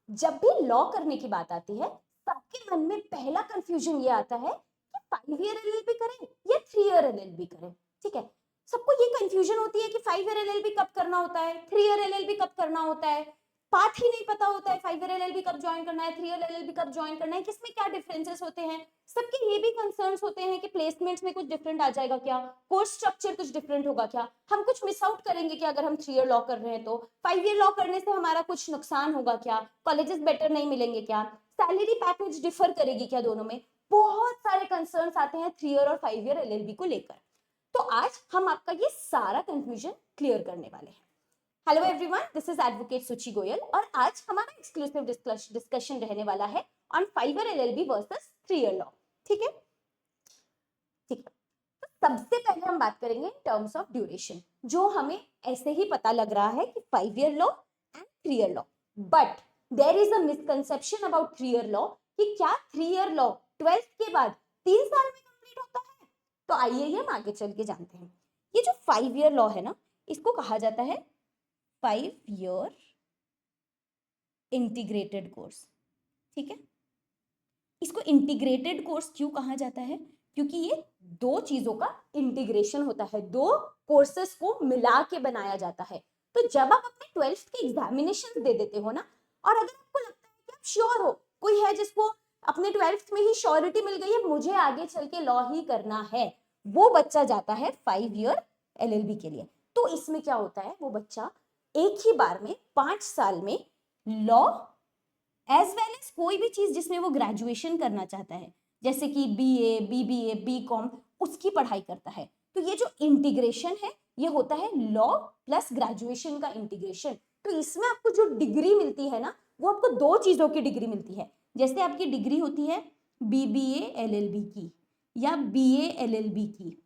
जब भी लॉ करने की बात आती है सबके मन में पहला कंफ्यूजन ये आता है कि 5 ईयर एलएलबी करें या 3 ईयर एलएलबी करें। ठीक है, सबको ये कंफ्यूजन होती है कि 5 ईयर एलएलबी कब करना होता है, 3 ईयर एलएलबी कब करना होता है, पाथ ही नहीं पता होता है 5 ईयर एलएलबी कब ज्वाइन करना है, 3 ईयर एलएलबी कब ज्वाइन करना है, किसमें क्या डिफरेंसेस होते हैं। सबके ये भी कंसर्न्स होते हैं कि प्लेसमेंट्स में कुछ डिफरेंट आ जाएगा क्या, कोर्स स्ट्रक्चर कुछ डिफरेंट होगा क्या, हम कुछ मिस आउट करेंगे क्या अगर हम 3 ईयर लॉ कर रहे हैं तो, 5 ईयर लॉ करने से हमारा कुछ नुकसान होगा क्या, कॉलेजेस बेटर नहीं मिलेंगे क्या, सैलरी पैकेज डिफर करेगी क्या दोनों में। बहुत सारे कंसर्न्स आते हैं 3 ईयर और 5 ईयर एलएलबी को लेकर। तो आज हम आपका ये सारा कंफ्यूजन क्लियर करने वाले हैं। Hello everyone, this is advocate सुची गोयल और आज हमारा एक्सक्लूसिव डिस्कशन रहने वाला है on 5 year LLB versus 3 year law. ठीक है, ठीक है। तो सबसे पहले हम बात करेंगे इन टर्म्स ऑफ ड्यूरेशन, जो हमें ऐसे ही पता लग रहा है कि 5 year law and 3 year law, but there is a misconception about 3 year law कि क्या 3 ईयर लॉ 12th के बाद 3 साल में कंप्लीट होता है। तो आइए हम आगे चल के जानते हैं। ये जो 5 ईयर लॉ है ना, इसको कहा जाता है 5 ईयर इंटीग्रेटेड कोर्स। ठीक है, इसको इंटीग्रेटेड कोर्स क्यों कहा जाता है, क्योंकि ये दो चीजों का इंटीग्रेशन होता है, दो कोर्सेस को मिला के बनाया जाता है। तो जब आप अपने 12th के एग्जामिनेशन दे देते हो ना, और अगर आपको लगता है कि आप श्योर हो, कोई है जिसको अपने 12th में ही श्योरिटी मिल गई है मुझे आगे चल के लॉ ही करना है, वो बच्चा जाता है 5 ईयर एलएलबी के लिए। तो इसमें क्या होता है, वो बच्चा एक ही बार में 5 साल में लॉ एज वेल एज कोई भी चीज जिसमें वो ग्रेजुएशन करना चाहता है, जैसे कि बीए, बीबीए, बीकॉम, उसकी पढ़ाई करता है। तो ये जो इंटीग्रेशन है ये होता है लॉ प्लस ग्रेजुएशन का इंटीग्रेशन। तो इसमें आपको जो डिग्री मिलती है ना, वो आपको दो चीजों की डिग्री मिलती है। जैसे आपकी डिग्री होती है बीबीए एलएलबी की या बीए एलएलबी की,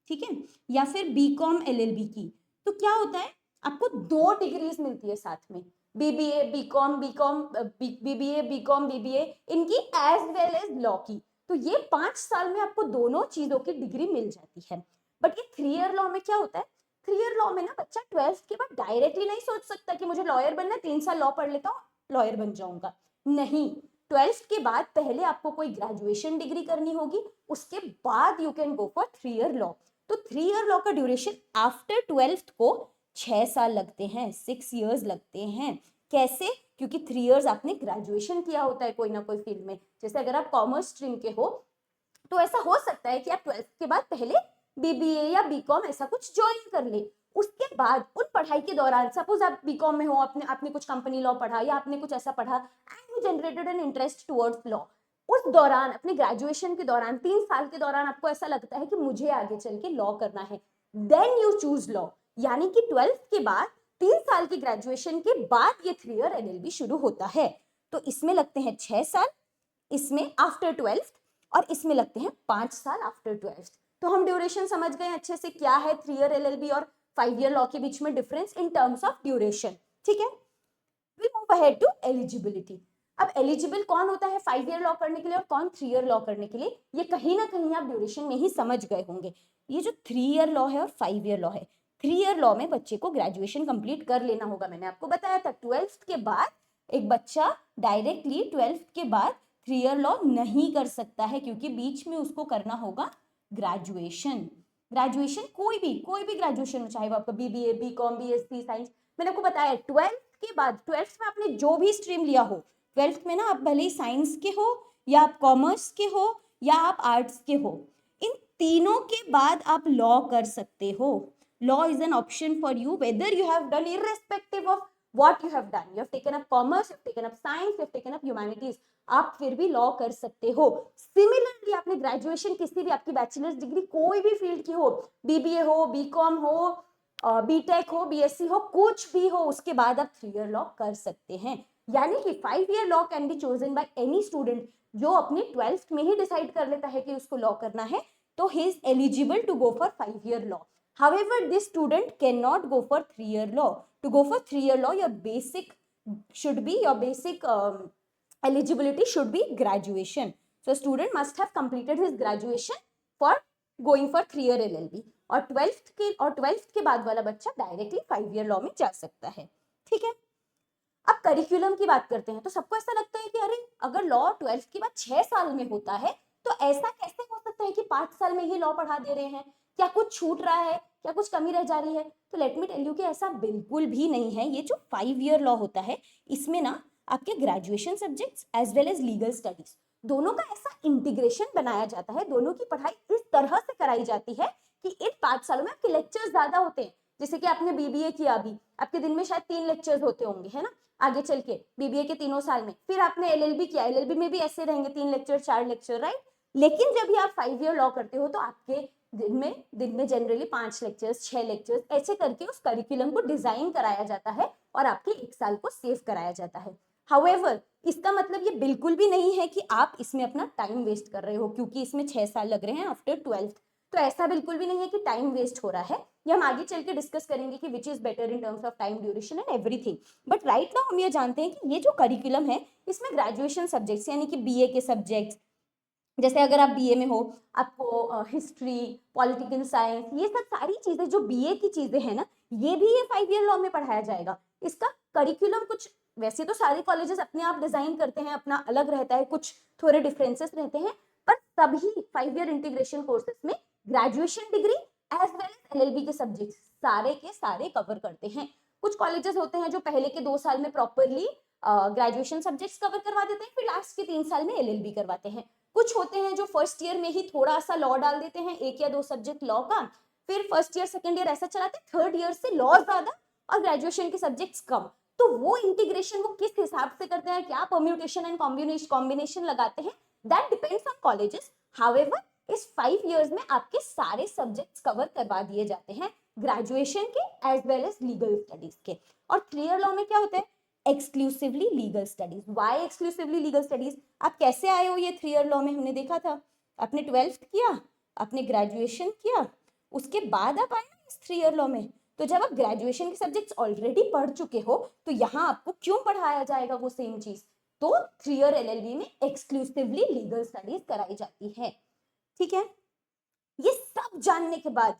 ठीक है, या फिर बीकॉम एलएलबी की। तो क्या होता है, आपको दो डिग्रीज मिलती है साथ में, BBA BCom, BCom BBA BCom BBA, इनकी एज वेल एज लॉ की। तो ये 5 साल में आपको दोनों चीजों की डिग्री मिल जाती है। बट ये 3 ईयर लॉ में क्या होता है, 3 ईयर लॉ में ना बच्चा 12th के बाद डायरेक्टली नहीं सोच सकता कि मुझे लॉयर बनना है, 3 साल लॉ पढ़ लेता हूँ लॉयर बन जाऊंगा। नहीं, 12th के बाद पहले आपको कोई ग्रेजुएशन डिग्री करनी होगी, उसके बाद you can go for 3 year law. तो 3 ईयर लॉ का ड्यूरेशन आफ्टर 12th को 6 साल लगते हैं, 6 ईयर्स लगते हैं। कैसे, क्योंकि 3 ईयर्स आपने ग्रेजुएशन किया होता है कोई ना कोई फील्ड में। जैसे अगर आप कॉमर्स स्ट्रीम के हो तो ऐसा हो सकता है कि आप 12th के बाद पहले बीबीए या बीकॉम ऐसा कुछ ज्वाइन कर ले, उसके बाद उन पढ़ाई के दौरान, सपोज आप बीकॉम में हो, आपने कुछ कंपनी लॉ पढ़ा या आपने कुछ ऐसा पढ़ा and you generated an interest towards law, उस दौरान अपने ग्रेजुएशन के दौरान 3 साल के दौरान आपको ऐसा लगता है कि मुझे आगे चल के लॉ करना है, देन यू चूज लॉ। यानी कि 12th के बाद 3 साल की ग्रेजुएशन के बाद ये 3 ईयर एलएलबी शुरू होता है। तो इसमें लगते हैं 6 साल, इसमें आफ्टर 12th, और इसमें लगते हैं 5 साल आफ्टर 12th। तो हम ड्यूरेशन समझ गए अच्छे से, क्या है 3 ईयर एलएलबी और 5 ईयर लॉ के बीच में difference in terms of duration. ठीक है, we'll move ahead to eligibility। अब एलिजिबल कौन होता है 5 ईयर लॉ करने के लिए और कौन 3 ईयर लॉ करने के लिए, ये कहीं ना कहीं आप ड्यूरेशन में ही समझ गए होंगे। ये जो 3 ईयर लॉ है और 5 ईयर लॉ है, 3 ईयर लॉ में बच्चे को ग्रेजुएशन कंप्लीट कर लेना होगा, मैंने आपको बताया था 12th के बाद एक बच्चा डायरेक्टली 12th के बाद 3 ईयर लॉ नहीं कर सकता है, क्योंकि बीच में उसको करना होगा ग्रेजुएशन। ग्रेजुएशन कोई भी ग्रेजुएशन, चाहे वो आपका बीबीए, बीकॉम, बीएससी, साइंस, मैंने आपको बताया 12th के बाद, 12th में आपने जो भी स्ट्रीम लिया हो, 12th में ना आप भले ही साइंस के हो या आप कॉमर्स के हो या आप आर्ट्स के हो, इन तीनों के बाद आप लॉ कर सकते हो। Law is an option for you whether you have done, irrespective of what you have done, you have taken up commerce, you have taken up science, you have taken up humanities, आप फिर भी law कर सकते हो। Similarly आपने graduation किसी भी, आपकी बैचलर्स डिग्री कोई भी फील्ड की हो, बीबीए हो, बीकॉम हो, बीटेक हो, बीएससी हो, कुछ भी हो, उसके बाद आप 3 ईयर लॉ कर सकते हैं। यानी कि 5 year law can be chosen by any student जो अपने 12th में ही डिसाइड कर लेता है कि उसको लॉ करना है, तो he is eligible to go for 5 year law. However, this student cannot go for 3 year law. To go for 3 year law, your basic eligibility should be graduation. So, student must have completed his graduation for going for 3 year LLB. और 12th के बाद वाला बच्चा directly 5 year law में जा सकता है। ठीक है, अब करिकुलम की बात करते हैं तो सबको ऐसा लगता है कि अरे अगर लॉ 12th के बाद 6 साल में होता है तो ऐसा कैसे हो सकता है कि 5 साल में ही लॉ पढ़ा दे रहे हैं, क्या कुछ छूट रहा है, क्या कुछ कमी रह जा रही है? तो लेट मी टेल यू कि ऐसा बिल्कुल भी नहीं है। ये जो 5 ईयर लॉ होता है इसमें ना आपके graduation subjects as well as legal studies दोनों का ऐसा इंटीग्रेशन बनाया जाता है, दोनों की पढ़ाई इस तरह से कराई जाती है कि इन 5 सालों में आपके लेक्चर्स ज्यादा होते हैं। जैसे कि आपने बीबीए किया, अभी आपके दिन में शायद 3 लेक्चर्स होते होंगे, है ना, आगे चल के बीबीए के तीनों साल में। फिर आपने एलएलबी किया, एलएलबी में भी ऐसे रहेंगे 3 लेक्चर 4 लेक्चर, राइट। लेकिन जब भी आप 5 ईयर लॉ करते हो तो आपके दिन में जनरली 5 लेक्चर्स 6 लेक्चर्स ऐसे करके उस करिकुलम को डिजाइन कराया जाता है और आपके 1 साल को सेव कराया जाता है। हाउएवर इसका मतलब ये बिल्कुल भी नहीं है कि आप इसमें अपना टाइम वेस्ट कर रहे हो क्योंकि इसमें 6 साल लग रहे हैं आफ्टर 12th। तो ऐसा बिल्कुल भी नहीं है कि टाइम वेस्ट हो रहा है। ये हम आगे चल के डिस्कस करेंगे कि which is better in terms of time duration and everything. But right now हम ये जानते हैं कि ये जो करिकुलम है इसमें ग्रेजुएशन सब्जेक्ट्स यानी कि बीए के सब्जेक्ट्स, जैसे अगर आप बीए में हो आपको हिस्ट्री, पॉलिटिकल साइंस, ये सब सारी चीजें जो बीए की चीजें हैं ना, ये भी ये 5 ईयर लॉ में पढ़ाया जाएगा। इसका करिकुलम कुछ वैसे तो सारे कॉलेजेस अपने आप डिजाइन करते हैं, अपना अलग रहता है, कुछ थोड़े डिफरेंसेस रहते हैं, पर सभी 5 ईयर इंटीग्रेशन कोर्सेज में graduation degree as well as LLB के सब्जेक्ट सारे के सारे कवर करते हैं। कुछ कॉलेजेस होते हैं जो पहले के 2 साल में प्रॉपरली ग्रेजुएशन सब्जेक्ट्स कवर करवा देते हैं, फिर लास्ट के 3 साल में एलएलबी करवाते हैं। कुछ होते हैं जो फर्स्ट ईयर में ही थोड़ा सा लॉ डाल देते हैं, 1 या 2 सब्जेक्ट लॉ का, फिर फर्स्ट ईयर सेकंड ईयर ऐसा चलाते हैं, थर्ड ईयर से लॉ ज्यादा और ग्रेजुएशन के सब्जेक्ट्स कम। तो वो इंटीग्रेशन वो किस हिसाब से करते हैं, क्या परम्यूटेशन एंड कॉम्बिनेशन लगाते हैं, that depends on colleges. However इस 5 इयर्स में आपके सारे सब्जेक्ट्स कवर करवा दिए जाते हैं, ग्रेजुएशन के as well as legal studies के। और 3 ईयर लॉ में क्या होता है, exclusively legal studies. Why exclusively legal studies? आप कैसे आए हो ये 3 ईयर लॉ में? हमने देखा था आपने 12th किया, आपने ग्रेजुएशन किया, उसके बाद आप आए ना इस 3 ईयर लॉ में। तो जब आप ग्रेजुएशन के सब्जेक्ट्स ऑलरेडी पढ़ चुके हो तो यहाँ आपको क्यों पढ़ाया जाएगा वो सेम चीज? तो 3 ईयर एलएलबी में एक्सक्लूसिवली लीगल स्टडीज कराई जाती है, ठीक है। ये सब जानने के बाद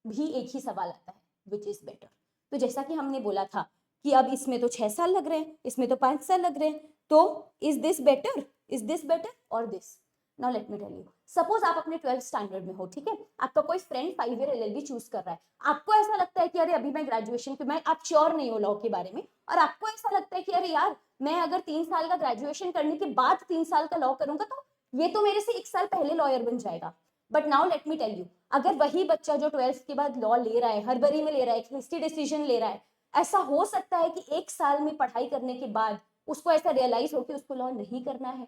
भी एक ही सवाल आता है, विच इज बेटर। तो जैसा कि हमने बोला था कि अब इसमें तो 6 साल लग रहे हैं, इसमें तो 5 साल लग रहे हैं, तो इज दिस बेटर और this? Now let me tell you, suppose आप अपने 12th स्टैंडर्ड में हो, ठीक है, आपका कोई फ्रेंड 5 ईयर एलएलबी चूज कर रहा है, आपको ऐसा लगता है कि अरे अभी मैं ग्रेजुएशन के, मैं आप श्योर नहीं हो लॉ के बारे में, और आपको ऐसा लगता है कि अरे यार मैं अगर 3 साल का ग्रेजुएशन करने के बाद 3 साल का लॉ करूंगा तो ये तो मेरे से 1 साल पहले लॉयर बन जाएगा। But now let me tell you, अगर वही बच्चा जो 12th के बाद लॉ ले रहा है, हड़बड़ी में ले रहा है, हिस्ट्री डिसीजन ले रहा है, ऐसा हो सकता है कि 1 साल में पढ़ाई करने के बाद उसको ऐसा रियलाइज हो कि उसको लॉ नहीं करना है,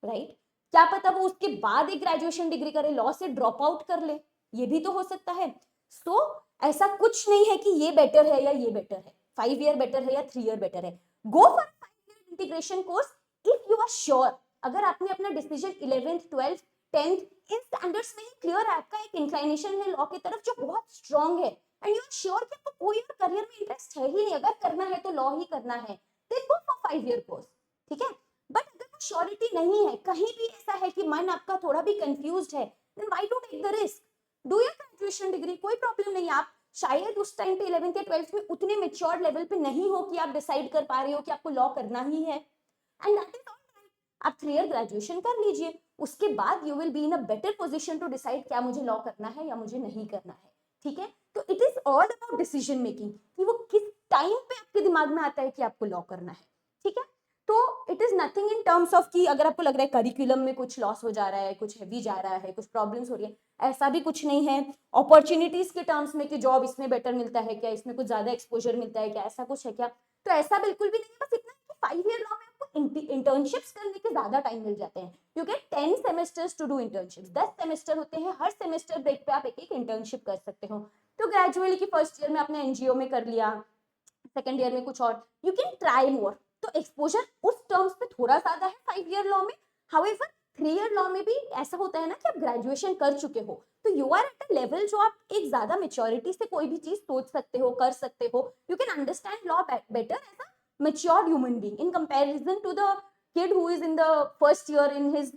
राइट। क्या पता वो उसके बाद एक ग्रेजुएशन डिग्री करे, लॉ से ड्रॉप आउट कर ले, ये भी तो हो सकता है। सो ऐसा कुछ नहीं है कि ये बेटर है या ये बेटर है, 5 ईयर बेटर है या 3 ईयर बेटर है। Go for 5 year integration course if you are sure. अगर आपने अपना डिसीजन 11th 12th 10th इन स्टैंडर्ड्स में ही क्लियर है, आपका एक इंक्लाइनेशन है लॉ की तरफ जो बहुत स्ट्रांग है, एंड यू आर श्योर कि आपको कोई और करियर में इंटरेस्ट है ही नहीं, अगर करना है तो लॉ ही करना है, then go for 5 year course, ठीक है। बट अगर वो श्योरिटी नहीं है, कहीं भी ऐसा है कि मन आपका थोड़ा भी कंफ्यूज्ड है, then why to take the risk, do your graduation degree, कोई प्रॉब्लम नहीं। आप शायद उस टाइम पे 11th या 12th में उतने मेच्योर लेवल पे नहीं हो कि आप डिसाइड कर पा रहे हो कि आपको लॉ करना ही है, and that is all right. आप 3 ईयर ग्रेजुएशन कर लीजिए, उसके बाद you will be in a better position to decide क्या मुझे लॉ करना है या मुझे नहीं करना है, ठीक है। तो it is all about decision making कि वो किस टाइम पे आपके दिमाग में आता है कि आपको लॉ करना है, ठीक है। तो it is nothing in terms of कि अगर आपको लग रहा है करिकुलम में कुछ लॉस हो जा रहा है, कुछ हैवी जा रहा है, कुछ प्रॉब्लम्स हो रही है, ऐसा भी कुछ नहीं है। अपॉर्चुनिटीज के टर्म्स में कि जॉब इसमें बेटर मिलता है क्या, इसमें कुछ ज्यादा एक्सपोजर मिलता है क्या, ऐसा कुछ है क्या? तो ऐसा बिल्कुल भी नहीं है। बस इतना कि 5 ईयर लॉ में आपको इंटर्नशिप्स करने के ज्यादा टाइम मिल जाते हैं। You get 10 semesters to do internships, 10 semester होते हैं, हर सेमेस्टर ब्रेक पे आप एक एक इंटर्नशिप कर सकते हो। तो ग्रेजुअली की फर्स्ट ईयर में आपने एनजीओ में कर लिया, सेकेंड ईयर में कुछ और, यू कैन ट्राई मोर। तो एक्सपोजर उस टर्म्स पे थोड़ा ज्यादा है 5 ईयर लॉ में। हाउएवर 3 ईयर लॉ में भी ऐसा होता है ना कि आप ग्रेजुएशन कर चुके हो, तो you are at a level जो आप एक ज्यादा मेच्योरिटी से कोई भी चीज सोच सकते हो, कर सकते हो। You can understand law better as a matured human being in comparison to the kid who is in the first year in his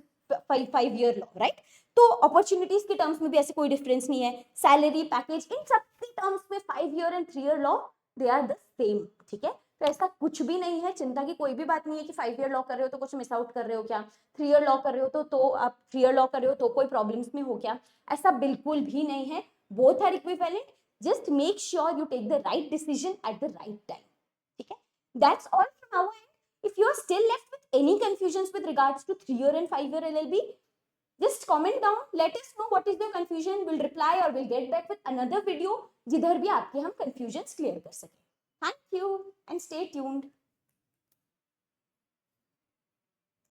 5 year law, right? तो अपॉर्चुनिटीज के टर्म्स में भी ऐसे कोई डिफरेंस नहीं है, सैलरी पैकेज इन सब के टर्म्स में 5 year and 3 year law they are the same, ठीक है। तो ऐसा कुछ भी नहीं है, चिंता की कोई भी बात नहीं है कि 5 ईयर लॉ कर रहे हो तो कुछ मिस आउट कर रहे हो क्या, 3 ईयर लॉ कर रहे हो तो आप 3 ईयर लॉ कर रहे हो तो कोई प्रॉब्लम्स में हो क्या, ऐसा बिल्कुल भी नहीं है। Both are equivalent, just make sure you take the right decision at the right time, ठीक है। That's all from our end. If you are still left with any confusion with regards to 3 year and 5 year LLB, just comment down, let us know what is the confusion, we'll reply or we'll get back with another video जिधर भी आपके हम confusions clear कर सकें। Thank you and stay tuned.